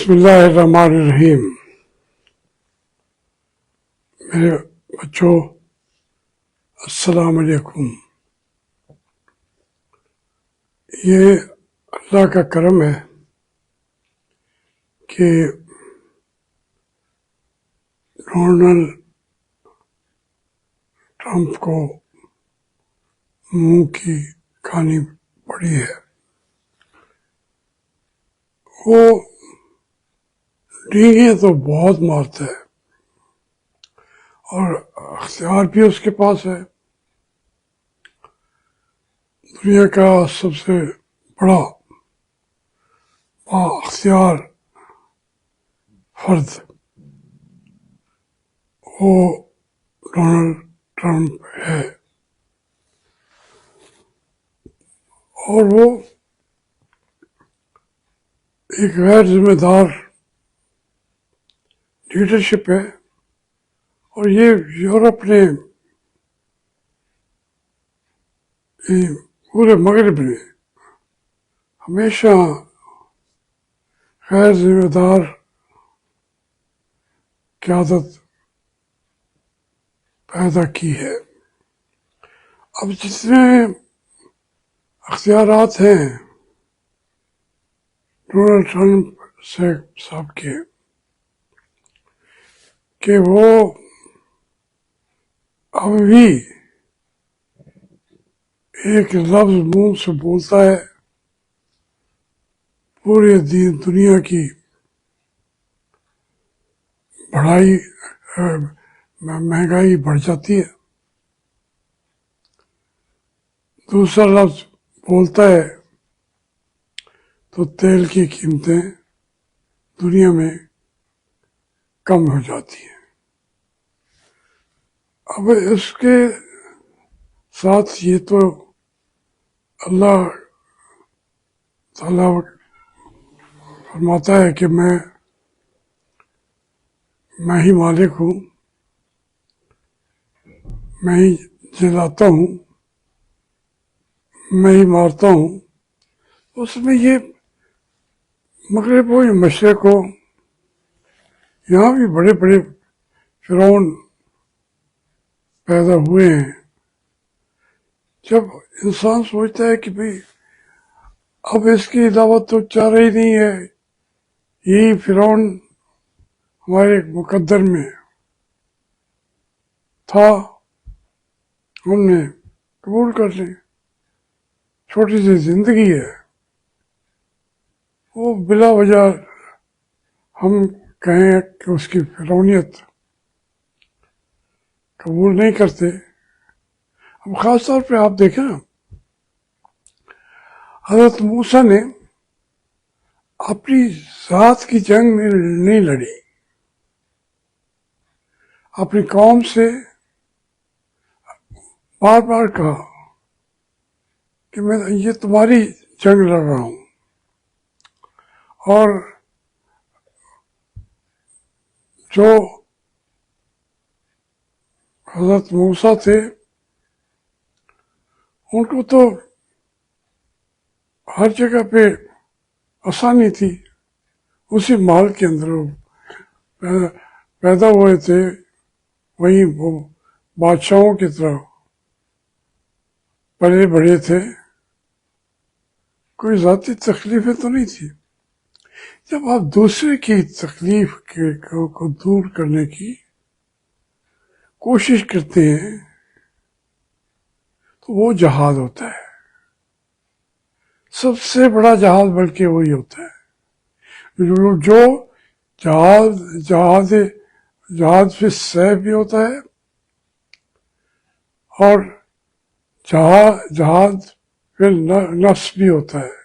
بسم اللہ الرحمن الرحیم۔ میرے بچوں السلام علیکم۔ یہ اللہ کا کرم ہے کہ ڈونلڈ ٹرمپ کو منہ کی کھانی پڑی ہے۔ وہ ڈینگیں تو بہت مارتا ہے اور اختیار بھی اس کے پاس ہے۔ دنیا کا سب سے بڑا با اختیار فرد وہ ڈونلڈ ٹرمپ ہے، اور وہ ایک غیر ذمہ دار لیڈرشپ ہے، اور یہ یورپ نے پورے مغرب نے ہمیشہ غیر ذمہ دار قیادت پیدا کی ہے۔ اب جتنے اختیارات ہیں ڈونلڈ ٹرمپ صاحب کے کہ وہ اب بھی ایک لفظ منہ سے بولتا ہے پورے دنیا کی مہنگائی بڑھ جاتی ہے، دوسرا لفظ بولتا ہے تو تیل کی قیمتیں دنیا میں کم ہو جاتی ہیں۔ اب اس کے ساتھ یہ تو اللہ تعالیٰ فرماتا ہے کہ میں ہی مالک ہوں، میں ہی جلاتا ہوں، میں ہی مارتا ہوں۔ اس میں یہ مغرب ہو یا مشرق ہو، یہاں بھی بڑے بڑے فرعون پیدا ہوئے ہیں۔ جب انسان سوچتا ہے کہ بھئی اب اس کے علاوہ تو چارہ ہی نہیں ہے، یہی فرعون ہمارے مقدر میں تھا، ہم نے قبول کر لیں، چھوٹی سی زندگی ہے، وہ بلا وجہ ہم کہیں کہ اس کی فرعونیت قبول نہیں کرتے۔ اب خاص طور پہ آپ دیکھیں نا، حضرت موسیٰ نے اپنی ذات کی جنگ نہیں لڑی، اپنی قوم سے بار بار کہا کہ میں یہ تمہاری جنگ لڑ رہا ہوں، اور جو حضرت موسیٰ تھے ان کو تو ہر جگہ پہ آسانی تھی، اسی محل کے اندر وہ پیدا ہوئے تھے، وہیں وہ بادشاہوں کی طرح پلے بڑھے تھے، کوئی ذاتی تکلیفیں تو نہیں تھی۔ جب آپ دوسرے کی تکلیف کو دور کرنے کی کوشش کرتے ہیں تو وہ جہاد ہوتا ہے، سب سے بڑا جہاد بلکہ وہی ہوتا ہے جو جہاد فی السیف بھی ہوتا ہے، اور جہاد فی النفس بھی ہوتا ہے۔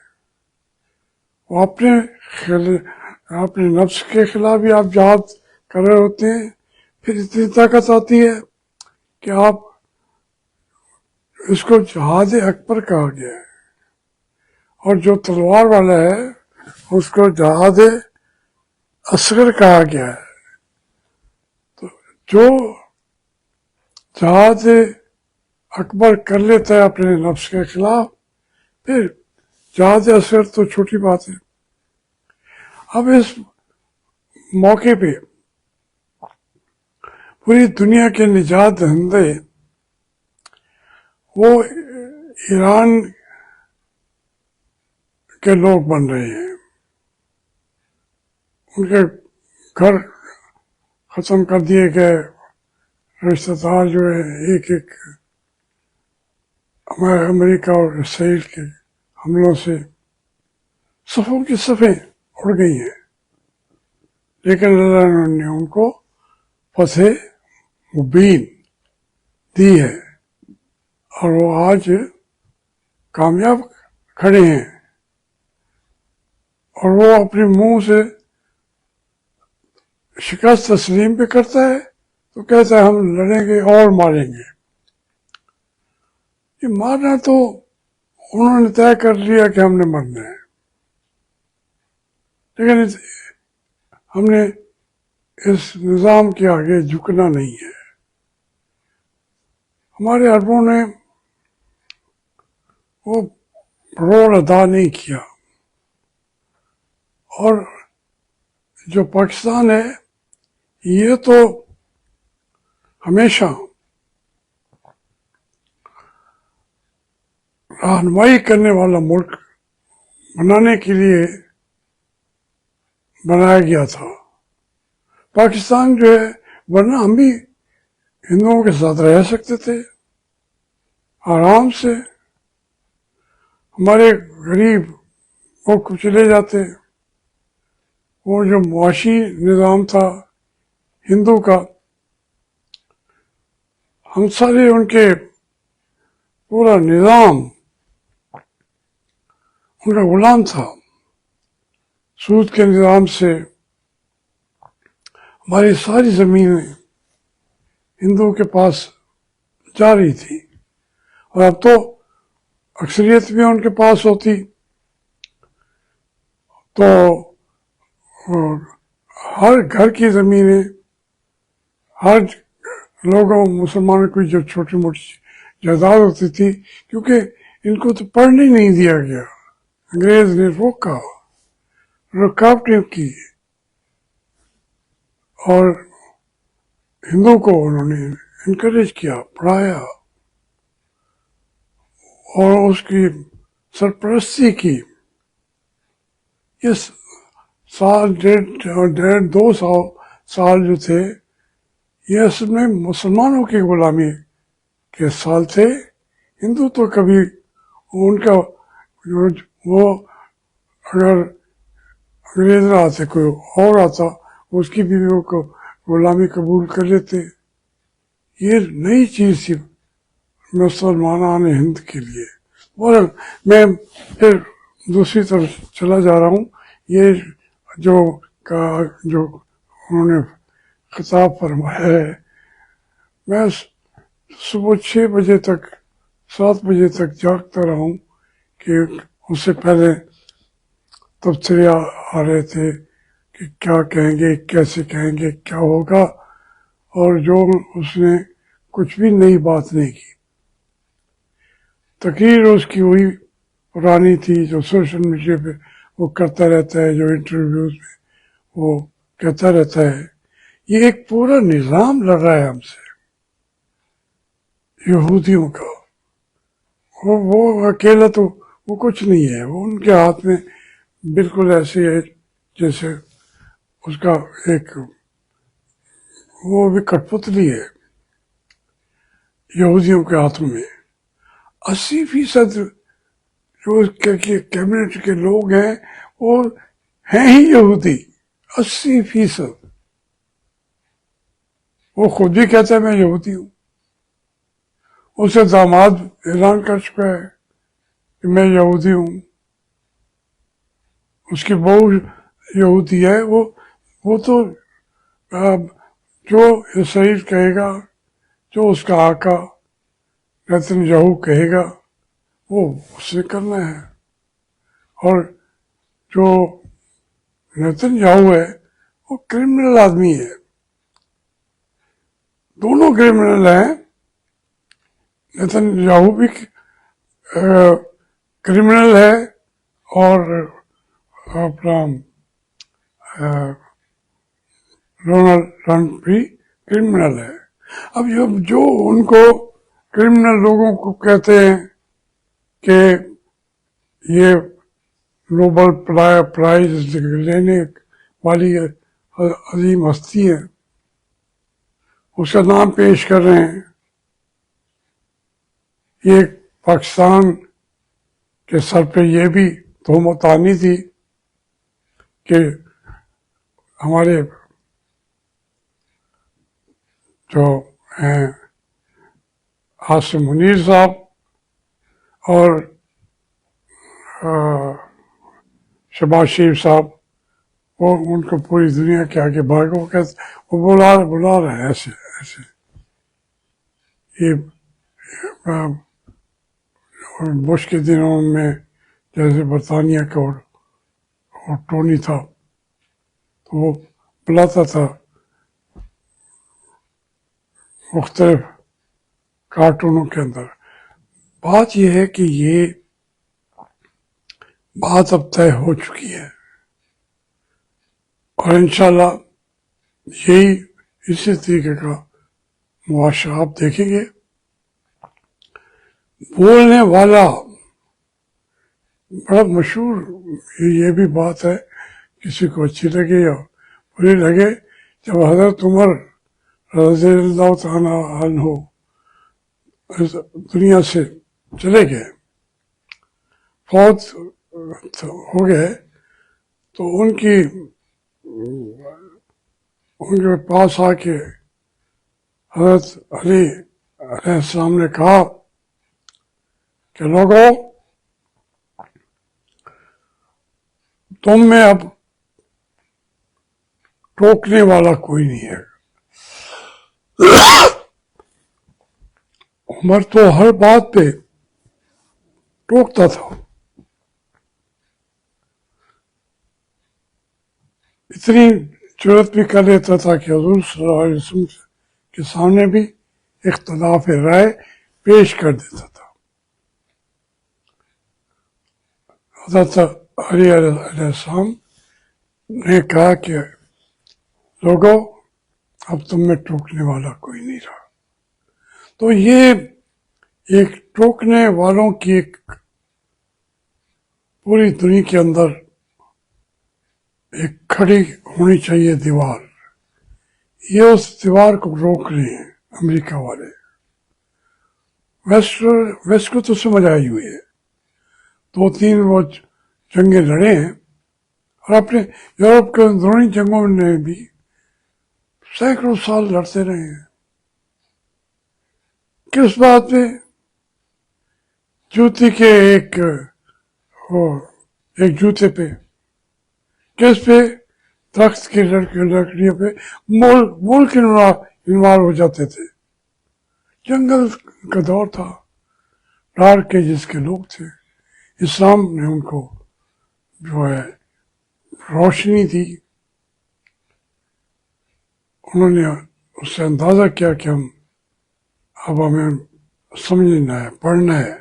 وہ اپنے نفس کے خلاف بھی آپ جہاد کر رہے ہوتے ہیں، پھر اتنی طاقت آتی ہے کہ آپ اس کو جہاد اکبر کہا گیا ہے، اور جو تلوار والا ہے اس کو جہاد اصغر کہا گیا ہے۔ تو جو جہاد اکبر کر لیتا ہے اپنے نفس کے خلاف، پھر جہاد اصغر تو چھوٹی بات ہے۔ اب اس मौके पे पूरी दुनिया के निजात दहिंदे वो ईरान के लोग बन रहे हैं। उनके घर खत्म कर दिए गए, रिश्तेदार जो है एक एक हमारे अमेरिका और इसराइल के हमलों से सफ़ों की सफ़ें उड़ गई हैं, लेकिन अल्लाह ने उनको फतह मुबीन दी है और वो आज कामयाब खड़े हैं। और वो अपने मुंह से शिकस्त तस्लीम भी करता है तो कहता है हम लड़ेंगे और मारेंगे। ये मारना तो उन्होंने तय कर लिया कि हमने मरना है, लेकिन हमने इस निज़ाम के आगे झुकना नहीं है। हमारे अरबों ने वो रोल अदा नहीं किया, और जो पाकिस्तान है ये तो हमेशा रहनुमाई करने वाला मुल्क बनाने के लिए बनाया गया था। पाकिस्तान जो है, वरना हम भी हिंदुओं के साथ रह सकते थे आराम से। हमारे गरीब मुल्क चले जाते। वो जो मुआशी निज़ाम था हिंदू का, हम सारे उनके पूरा निज़ाम उनका गुलाम था। सूद के निज़ाम से हमारी सारी ज़मीनें हिंदुओं के पास जा रही थी, और अब तो अक्सरियत भी उनके पास होती तो हर घर की ज़मीनें, हर लोगों मुसलमानों की जो छोटी मोटी जायदाद होती थी, क्योंकि इनको तो पढ़ने नहीं दिया गया, अंग्रेज ने रोका, रुकावटें की, और हिंदू को उन्होंने इनकरेज किया, पढ़ाया और उसकी सरपरस्ती की। ये साल डेढ़ 200 साल जो थे, ये असल में मुसलमानों की गुलामी के साल थे। हिंदू तो कभी उनका वो अगर अंग्रेज ना आते, कोई और आता, उसकी बीवियों को गुलामी कबूल कर लेते। ये नई चीज़ थी मुसलमान हिंद के लिए। और मैं फिर दूसरी तरफ चला जा रहा हूँ। ये जो उन्होंने खिताब फरमाया है, मैं सुबह 6 बजे तक 7 बजे तक जागता रहा हूँ कि उससे पहले तबसरे आ रहे थे कि क्या कहेंगे, कैसे कहेंगे, क्या होगा, और जो उसने कुछ भी नई बात नहीं की। तकरीर उसकी वही पुरानी थी जो सोशल मीडिया पे वो करता रहता है, जो इंटरव्यूज में वो कहता रहता है। ये एक पूरा निज़ाम लड़ रहा है हमसे, यहूदियों का। वो अकेला तो वो कुछ नहीं है, वो उनके हाथ में बिल्कुल ऐसे है जैसे उसका एक वो भी कठपुतली है यहूदियों के हाथों में। 80% जो कैबिनेट के लोग हैं वो हैं ही यहूदी, 80%। वो खुद भी कहता है मैं यहूदी हूँ। उसे दामाद ऐलान कर चुका है कि मैं यहूदी हूँ। उसकी बहू यहूदी है। वो तो जो इसराइल कहेगा, जो उसका आका नेतन्याहू कहेगा, वो उससे करना है। और जो नेतन्याहू है वो क्रिमिनल आदमी है, दोनों क्रिमिनल हैं। नेतन्याहू भी क्रिमिनल है, और अपना डोनाल्ड ट्रंप भी क्रिमिनल है। अब जो उनको क्रिमिनल लोगों को कहते हैं कि ये नोबल प्राइज लेने वाली अजीम हस्ती है, उसका नाम पेश कर रहे हैं। ये पाकिस्तान के सर पे ये भी तोहमत आनी थी कि हमारे जो हैं आसिम मुनीर साहब और शहबाज शरीफ साहब, वो उनको पूरी दुनिया के आगे भागो कहते, वो बुला रहे हैं ऐसे ऐसे। ये बुश के दिनों में जैसे बरतानिया का और टोनी था, तो वो बुलाता था मुख्तलिफ कार्टूनों के अंदर। बात यह है कि ये बात अब तय हो चुकी है और इंशाल्लाह यही इसी तरीके का मुआशरा आप देखेंगे। बोलने वाला बड़ा मशहूर, ये भी बात है, किसी को अच्छी लगे या बुरी लगे, जब हजरत उमर रज़ियल्लाहु ताला अन्हु दुनिया से चले गए, फौत हो गए, तो उनके पास आके हजरत अली अलैहिस्सलाम ने कहा कि लोगों, तुम में अब टोकने वाला कोई नहीं है। उमर तो हर बात पे टोकता था, इतनी जरूरत भी कर लेता था कि हुजूर सल्लल्लाहु अलैहि वसल्लम के सामने भी इख्तिलाफ राय पेश कर देता था। हज़रत अली अलैहिस्सलाम ने कहा कि लोगों, अब तुम में टोकने वाला कोई नहीं रहा। तो ये एक टोकने वालों की एक पूरी दुनिया के अंदर एक खड़ी होनी चाहिए दीवार। ये उस दीवार को रोक रहे हैं अमेरिका वाले। वेस्ट को तो समझ आई हुई है, 2-3 वो जंगें लड़े हैं और अपने यूरोप के अंदरूनी जंगों में भी सैकड़ों साल लड़ते रहे हैं। किस बात पे? जूती के एक जूते पे, किस पे? दरख्त की लकड़ियों पे मुल्क इन्वॉल्व हो जाते थे। जंगल का दौर था, डार्क एजेस के लोग थे। इस्लाम ने उनको जो है रोशनी दी, उन्होंने उससे अंदाजा किया कि अब हमें समझना है, पढ़ना है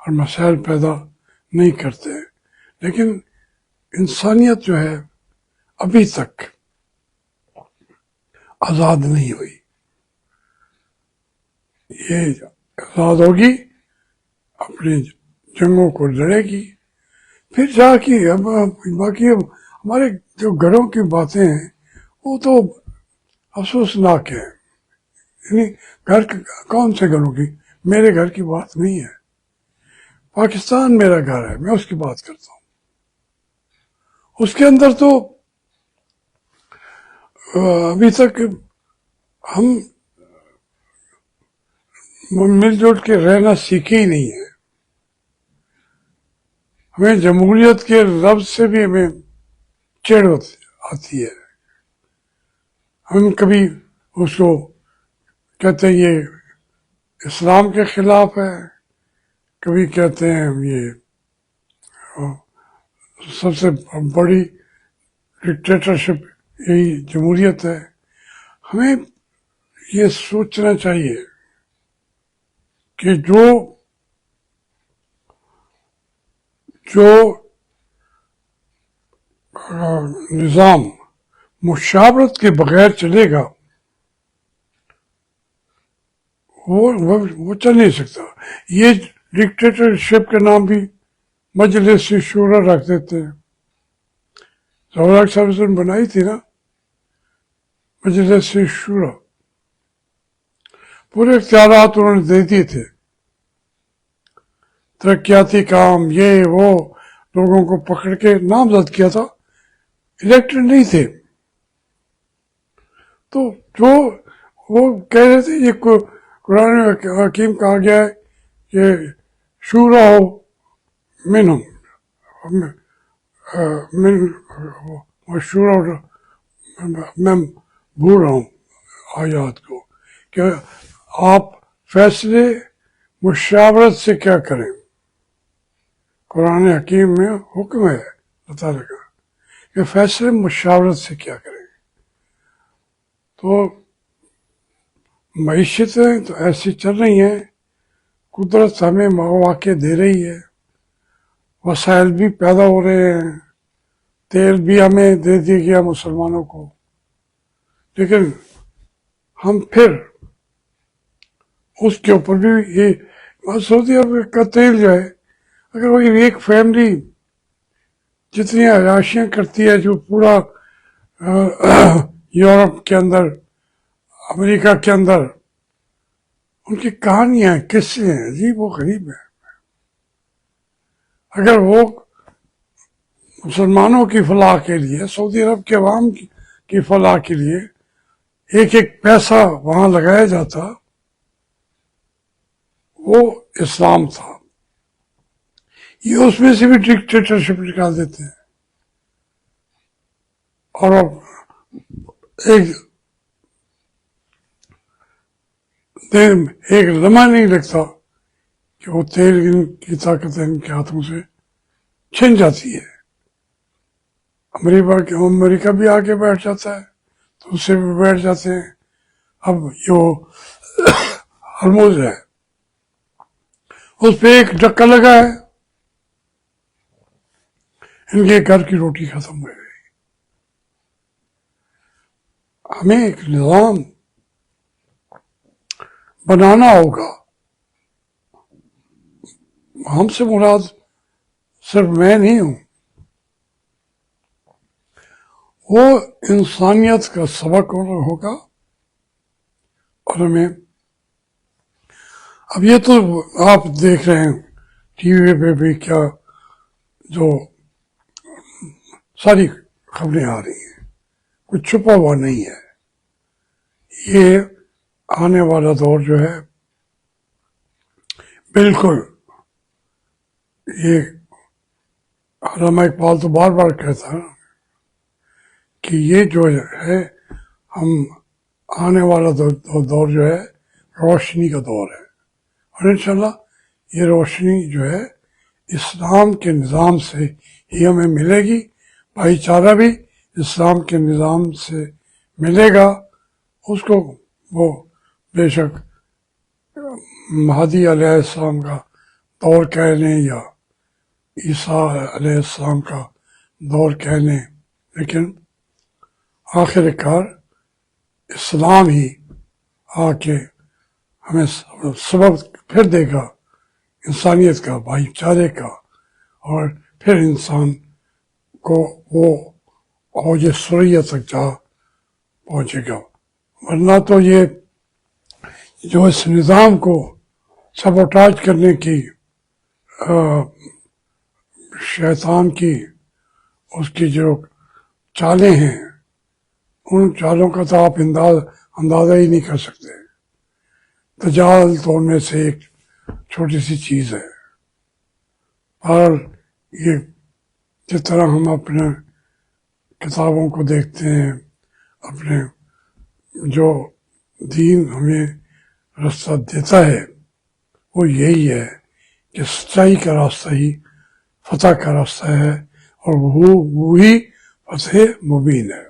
और मसाइल पैदा नहीं करते। लेकिन इंसानियत जो है अभी तक आज़ाद नहीं हुई। ये आज़ाद होगी, अपनी जंगों को लड़ेगी, फिर जाके अब बाकी हमारे जो घरों की बातें हैं वो तो अफसोसनाक है। यानी घर कौन से घरों की, मेरे घर की बात नहीं है। पाकिस्तान मेरा घर है, मैं उसकी बात करता हूँ। उसके अंदर तो अभी तक हम मिलजुल के रहना सीखे ही नहीं है। हमें जमहूरियत के लफ्ज से भी हमें चिढ़ आती है। हम कभी उसको कहते हैं ये इस्लाम के खिलाफ है, कभी कहते हैं ये सबसे बड़ी डिक्टेटरशिप यही जमहूरियत है। हमें ये सोचना चाहिए कि जो निज़ाम مشاورت کے بغیر چلے گا وہ چل نہیں سکتا. یہ ڈکٹیٹرشپ کے نام بھی مجلس شورا رکھ دیتے ہیں. ضیاء صاحب نے بنائی تھی نا مجلس شورا, پورے اختیارات انہوں نے دے دیے تھے, ترقیاتی کام یہ وہ, لوگوں کو پکڑ کے نامزد کیا تھا, الیکٹڈ نہیں تھے. تو جو وہ کہہ رہے تھے یہ قرآن حکیم کہا گیا ہے کہ شورا ہو منہم شورا, میں بھول رہا ہوں آیات کو, کہ آپ فیصلے مشاورت سے کیا کریں. قرآن حکیم میں حکم ہے اللہ تعالیٰ کا کہ فیصلے مشاورت سے کیا کریں. تو معیشتیں تو ایسی چل رہی ہیں, قدرت ہمیں مواقع دے رہی ہے, وسائل بھی پیدا ہو رہے ہیں, تیل بھی ہمیں دے دیا گیا مسلمانوں کو, لیکن ہم پھر اس کے اوپر بھی یہ سعودی عرب کا تیل جو ہے, اگر وہ ایک فیملی جتنی عیاشیاں کرتی ہے, جو پورا یورپ کے اندر, امریکہ کے اندر, ان کی کہانیاں قصے ہیں عجیب و غریب ہیں. اگر وہ مسلمانوں کی فلاح کے لیے, سعودی عرب کے عوام کی فلاح کے لیے ایک ایک پیسہ وہاں لگایا جاتا, وہ اسلام تھا. یہ اس میں سے بھی ڈکٹیٹرشپ نکال دیتے ہیں, اور اب ایک لمحہ نہیں لگتا کہ وہ تیل کی طاقت ان کے ہاتھوں سے چھن جاتی ہے. امریکہ بھی آگے بیٹھ جاتا ہے, تو اس سے بھی بیٹھ جاتے ہیں. اب جو ہرموز ہے اس پہ ایک ڈکا لگا ہے, ان کے گھر کی روٹی ختم ہو گئی. ہمیں ایک نظام بنانا ہوگا. ہم سے مراد صرف میں نہیں ہوں, وہ انسانیت کا سبق ہوگا. اور ہمیں اب یہ تو آپ دیکھ رہے ہیں ٹی وی پہ بھی کیا جو ساری خبریں آ رہی ہیں, کچھ چھپا ہوا نہیں ہے. یہ آنے والا دور جو ہے بالکل, یہ علامہ اقبال تو بار بار کہتا ہے کہ یہ جو ہے ہم آنے والا دور جو ہے روشنی کا دور ہے, اور انشاءاللہ یہ روشنی جو ہے اسلام کے نظام سے ہی ہمیں ملے گی. بھائی چارہ بھی اسلام کے نظام سے ملے گا. اس کو وہ بے شک مہدی علیہ السلام کا دور کہہ لیں یا عیسیٰ علیہ السلام کا دور کہہ لیں, لیکن آخر کار اسلام ہی آ کے ہمیں سبب پھر دے گا انسانیت کا, بھائی چارے کا, اور پھر انسان کو وہ اوج سریت تک جا پہنچے گا. ورنہ تو یہ جو اس نظام کو سبوٹاج کرنے کی شیطان کی اس کی جو چالیں ہیں, ان چالوں کا تو آپ اندازہ ہی نہیں کر سکتے. دجال تو ان میں سے ایک چھوٹی سی چیز ہے. اور یہ جس طرح ہم اپنے کتابوں کو دیکھتے ہیں, اپنے جو دین ہمیں راستہ دیتا ہے وہ یہی ہے کہ سچائی کا راستہ ہی فتح کا راستہ ہے, اور وہی فتح مبین ہے.